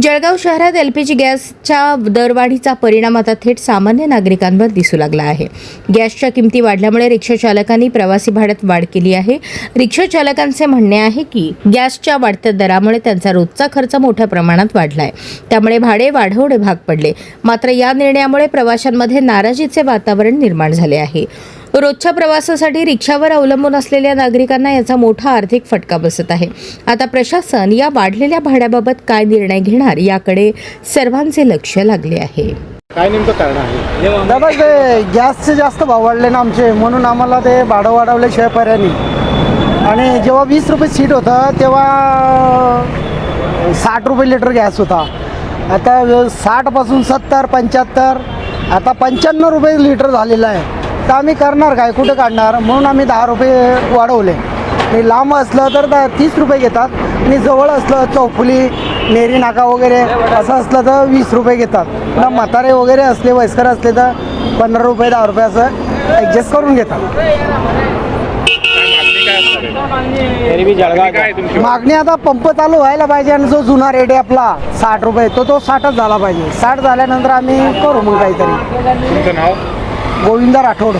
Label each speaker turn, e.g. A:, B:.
A: जळगाव शहरात LPG गॅसच्या दरवाढीचा परिणाम आता थेट सामान्य नागरिकांवर दिसू लागला आहे। गॅसच्या किमती वाढल्यामुळे रिक्षा चालकांनी प्रवासी भाड्यात वाढ केली आहे। रिक्षा चालकांचे म्हणणे आहे की गॅसच्या वाढत्या दरामुळे त्यांचा रोजचा खर्च मोठ्या प्रमाणात वाढलाय, त्यामुळे भाडे वाढवणे भाग पडले। मात्र या निर्णयामुळे प्रवाशांमध्ये नाराजीचे वातावरण निर्माण झाले आहे। रोजच्या प्रवासासाठी रिक्षावर अवलंबून असलेल्या नागरिकांना याचा मोठा आर्थिक फटका बसत आहे। आता प्रशासन या वाढलेल्या भाड्याबाबत काय निर्णय घेणार याकडे सर्वांचे लक्ष लागले आहे।
B: काय नेमकं कारण आहे?
C: दादा ते गॅसचे जास्त भाव वाढले ना आमचे, म्हणून आम्हाला ते भाडं वाढवल्याशिवाय पर्याय नाही। आणि जेव्हा 20 रुपये सीट होतं तेव्हा 60 रुपये लिटर गॅस होता। आता 60 पासून 70, 75, आता 95 रुपये लिटर झालेला आहे। तर आम्ही करणार काय, कुठे काढणार? म्हणून आम्ही 10 रुपये वाढवले। आणि लांब असलं तर 30 रुपये घेतात, आणि जवळ असलं चौफुली, नेरी नाका वगैरे असं असलं तर 20 रुपये घेतात। पुन्हा म्हातारे वगैरे असले, वयस्कर असले तर 15 रुपये 10 रुपये असं ॲडजस्ट करून घेतात। मागणी आता पंप चालू व्हायला पाहिजे, आणि जो जुना रेट आहे आपला 60 रुपये तो 60च झाला पाहिजे। 60 झाल्यानंतर आम्ही करू मग काहीतरी।
B: तुमचं नाव?
C: गोविंदा राठोड।